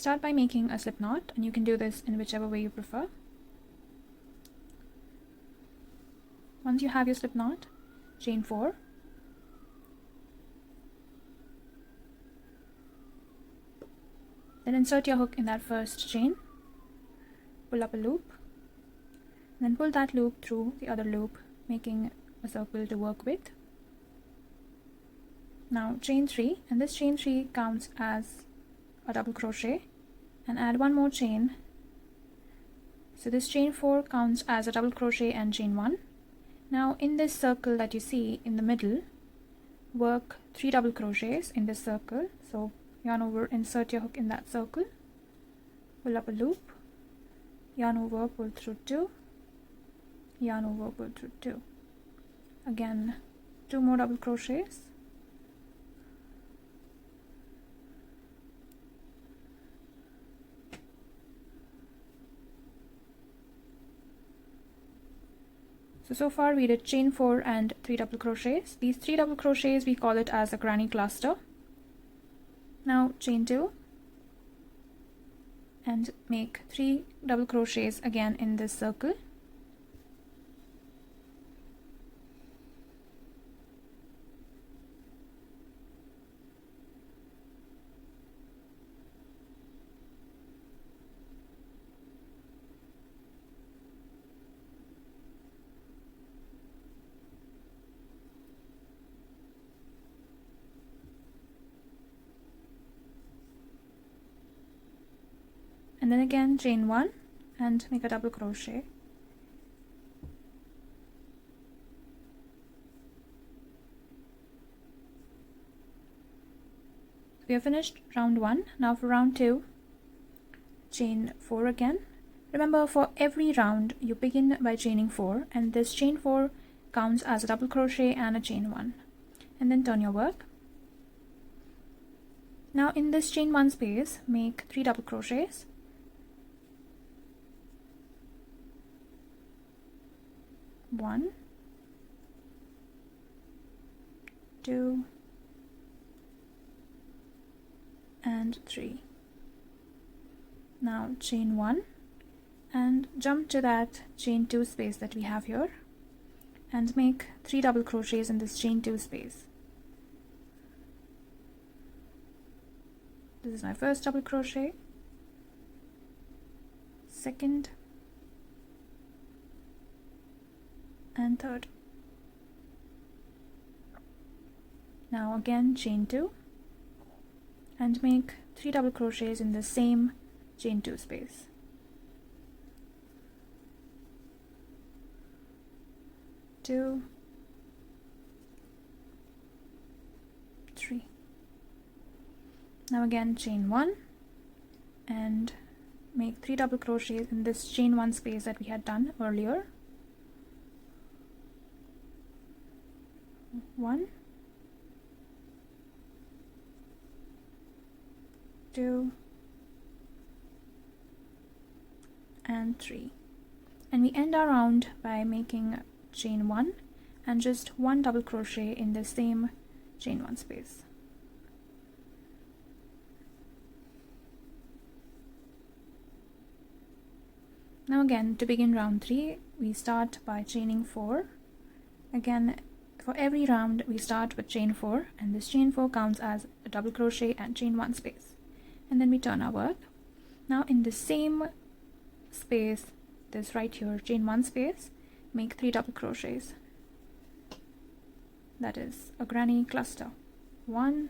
Start by making a slip knot, and you can do this in whichever way you prefer. Once you have your slip knot, chain 4. Then insert your hook in that first chain, pull up a loop, and then pull that loop through the other loop, making a circle to work with. Now chain 3, and this chain 3 counts as a double crochet, and add one more chain. So this chain 4 counts as a double crochet and chain 1. Now in this circle that you see in the middle, work 3 double crochets in this circle. So yarn over, insert your hook in that circle, pull up a loop, yarn over, pull through 2, yarn over, pull through 2. Again 2 more double crochets, so far we did chain 4 and 3 double crochets. These 3 double crochets we call it as a granny cluster. Now chain 2 and make 3 double crochets again in this circle. And then again chain 1 and make a double crochet. So we have finished round 1. Now for round 2, chain 4 again. Remember, for every round you begin by chaining 4, and this chain 4 counts as a double crochet and a chain 1. And then turn your work. Now in this chain 1 space, make 3 double crochets. 1, 2, and 3. Now chain 1 and jump to that chain 2 space that we have here and make 3 double crochets in this chain 2 space. This is my first double crochet, second, and third. Now again chain 2 and make 3 double crochets in the same chain 2 space. Two, 3. Now again chain 1 and make 3 double crochets in this chain 1 space that we had done earlier. 1, 2, and 3. And we end our round by making chain 1 and just 1 double crochet in the same chain 1 space. Now again, to begin round 3, we start by chaining 4. Again, for every round we start with chain 4, and this chain 4 counts as a double crochet and chain 1 space. And then we turn our work. Now in the same space, this right here, chain 1 space, make 3 double crochets. That is a granny cluster. 1,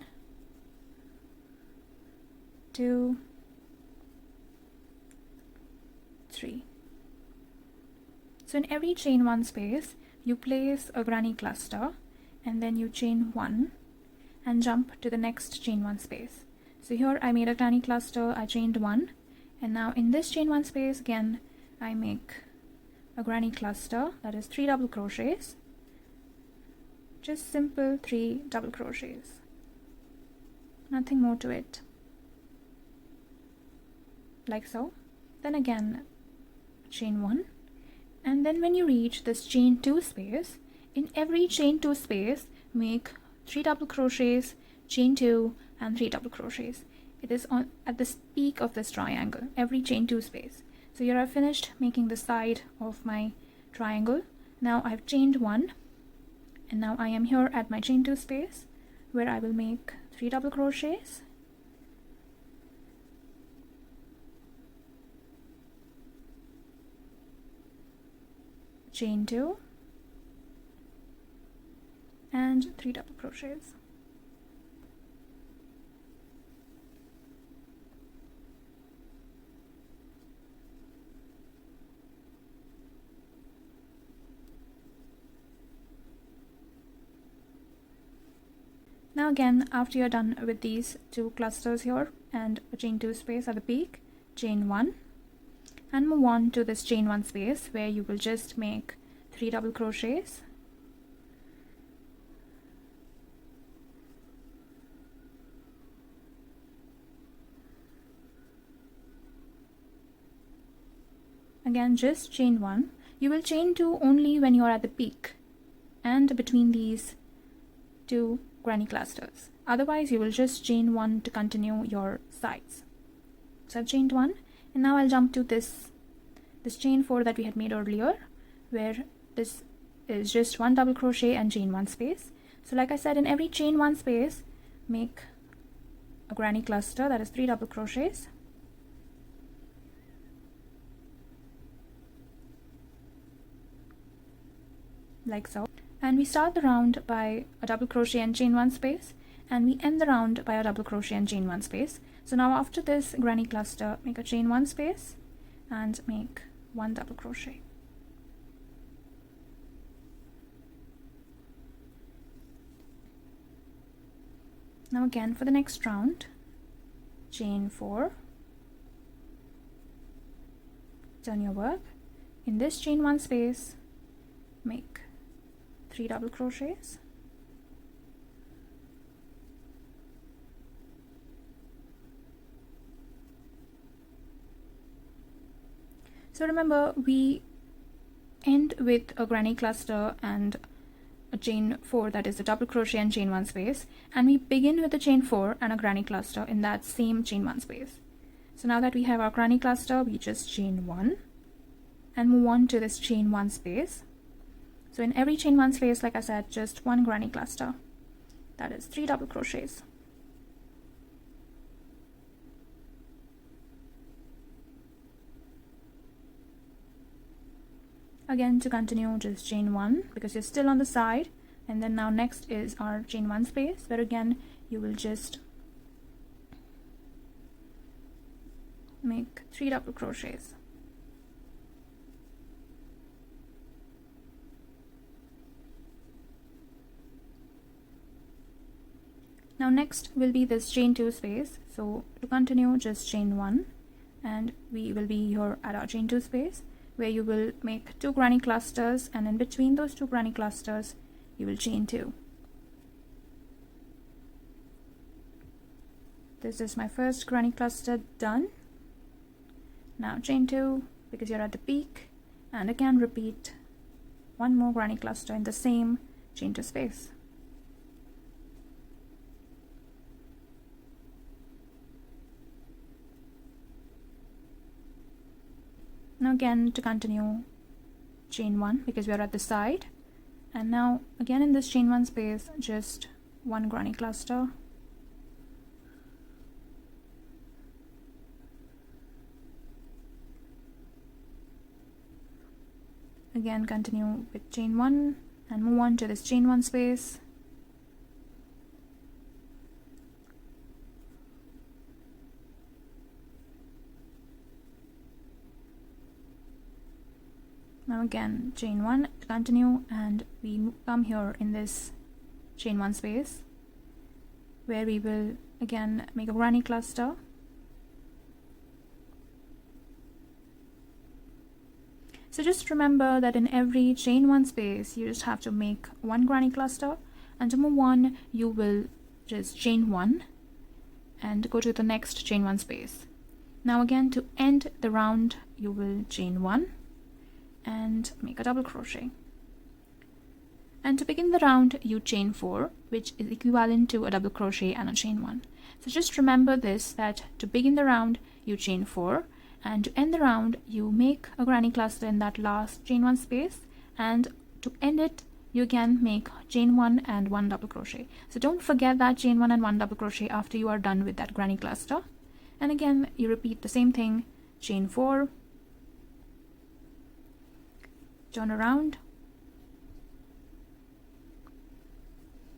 2, 3. So in every chain 1 space, you place a granny cluster and then you chain 1 and jump to the next chain 1 space. So here I made a granny cluster, I chained 1, and now in this chain 1 space again I make a granny cluster, that is 3 double crochets, just simple 3 double crochets, nothing more to it, like so. Then again chain 1, and then when you reach this chain 2 space, in every chain 2 space make 3 double crochets, chain 2 and 3 double crochets. it is on at this peak of this triangle, every chain 2 space. So here I've finished making the side of my triangle. Now I've chained 1, and now I am here at my chain 2 space where I will make 3 double crochets, chain 2, and 3 double crochets. Now again, after you're done with these 2 clusters here and a chain 2 space at the peak, chain 1, and move on to this chain 1 space where you will just make 3 double crochets, again just chain 1. You will chain 2 only when you are at the peak and between these 2 granny clusters. Otherwise you will just chain 1 to continue your sides. So I've chained 1, and now I'll jump to this chain 4 that we had made earlier, where this is just 1 double crochet and chain 1 space. So like I said, in every chain 1 space make a granny cluster, that is 3 double crochets, like so. And we start the round by a double crochet and chain 1 space, and we end the round by a double crochet and chain 1 space. So now after this granny cluster, make a chain 1 space and make 1 double crochet. Now again for the next round, chain 4, done your work. In this chain 1 space, make 3 double crochets, so remember we end with a granny cluster and a chain 4, that is a double crochet and chain 1 space, and we begin with a chain 4 and a granny cluster in that same chain 1 space. So now that we have our granny cluster, we just chain 1 and move on to this chain 1 space. So in every chain 1 space, like I said, just 1 granny cluster, that is 3 double crochets. Again, to continue, just chain 1 because you're still on the side, and then now next is our chain 1 space where again you will just make 3 double crochets. Now next will be this chain 2 space, so to continue just chain 1, and we will be here at our chain 2 space where you will make 2 granny clusters, and in between those 2 granny clusters you will chain 2. This is my first granny cluster done. Now chain 2 because you're at the peak, and again repeat 1 more granny cluster in the same chain 2 space. Now again to continue, chain 1 because we are at the side, and now again in this chain 1 space just 1 granny cluster, again continue with chain 1 and move on to this chain 1 space, now again chain 1 to continue, and we come here in this chain 1 space where we will again make a granny cluster, so just remember that in every chain 1 space you just have to make 1 granny cluster, and to move on you will just chain 1 and go to the next chain 1 space. Now again to end the round you will chain 1 and make a double crochet. And to begin the round, you chain 4, which is equivalent to a double crochet and a chain 1. So just remember this, that to begin the round, you chain 4, and to end the round, you make a granny cluster in that last chain 1 space, and to end it, you again make chain 1 and 1 double crochet. So don't forget that chain 1 and 1 double crochet after you are done with that granny cluster. And again, you repeat the same thing, chain 4, turn around,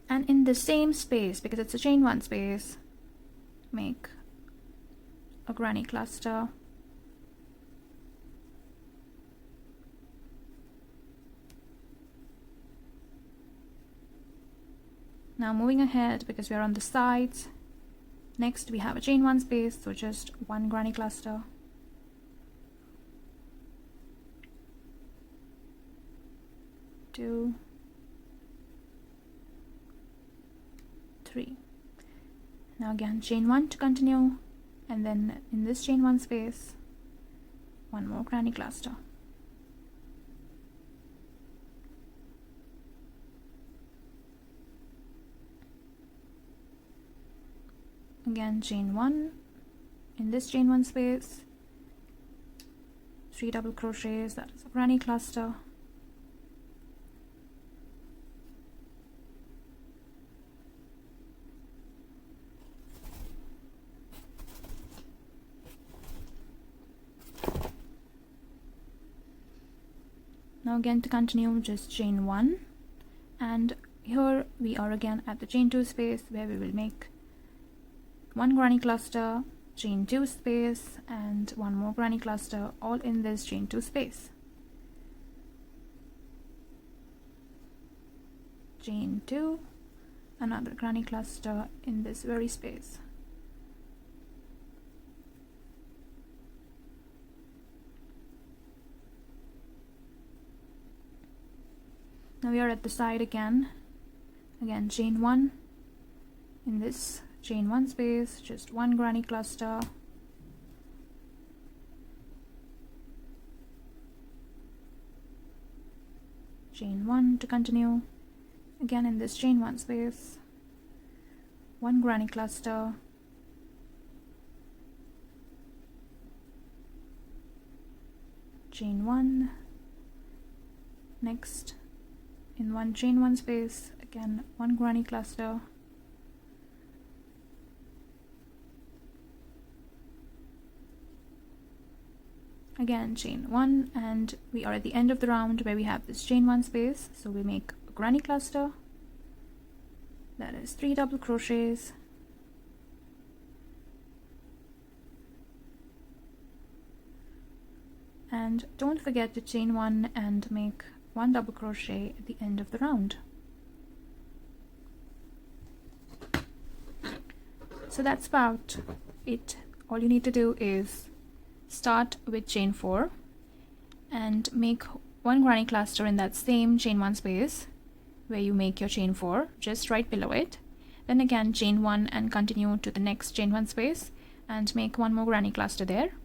and in the same space, because it's a chain 1 space, make a granny cluster. Now moving ahead, because we are on the sides, next we have a chain 1 space, so just 1 granny cluster. Two, 3. Now again chain 1 to continue, and then in this chain 1 space, 1 more granny cluster. Again chain 1, in this chain 1 space, 3 double crochets, that is a granny cluster. Now again to continue, just chain 1, and here we are again at the chain 2 space, where we will make 1 granny cluster, chain 2 space, and 1 more granny cluster, all in this chain 2 space. Chain 2, another granny cluster in this very space. Now we are at the side again chain 1, in this chain 1 space, just 1 granny cluster, chain 1 to continue, again in this chain 1 space, 1 granny cluster, chain 1, next in 1 chain 1 space, again 1 granny cluster, again chain 1, and we are at the end of the round where we have this chain 1 space, so we make a granny cluster, that is 3 double crochets, and don't forget to chain 1 and make 1 double crochet at the end of the round. So that's about it. All you need to do is start with chain 4 and make 1 granny cluster in that same chain 1 space where you make your chain 4, just right below it. Then again chain 1 and continue to the next chain 1 space and make 1 more granny cluster there.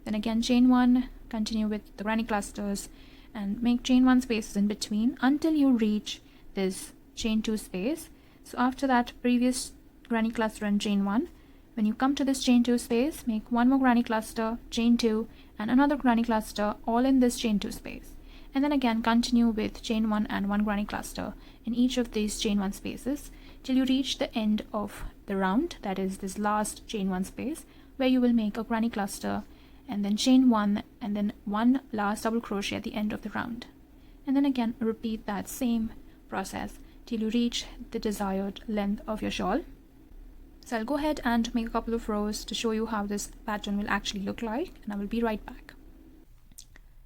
Then again chain 1, continue with the granny clusters and make chain 1 spaces in between until you reach this chain 2 space. So after that previous granny cluster and chain 1, when you come to this chain 2 space, make 1 more granny cluster, chain 2, and another granny cluster, all in this chain 2 space. And then again continue with chain 1 and 1 granny cluster in each of these chain 1 spaces till you reach the end of the round, that is this last chain 1 space, where you will make a granny cluster and then chain 1 and then 1 last double crochet at the end of the round. And then again repeat that same process till you reach the desired length of your shawl. So I'll go ahead and make a couple of rows to show you how this pattern will actually look like, and I will be right back.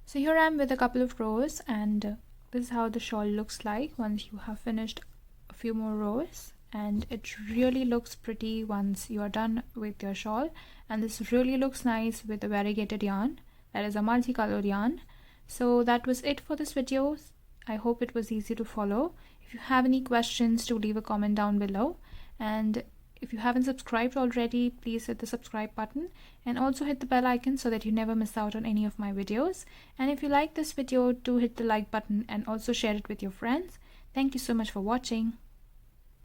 So here I am with a couple of rows, and this is how the shawl looks like once you have finished a few more rows, and it really looks pretty once you are done with your shawl. And this really looks nice with a variegated yarn, that is a multicolored yarn. So that was it for this video. I hope it was easy to follow. If you have any questions, do leave a comment down below, and If you haven't subscribed already, please hit the subscribe button and also hit the bell icon so that you never miss out on any of my videos. And if you like this video, do hit the like button and also share it with your friends. Thank you so much for watching.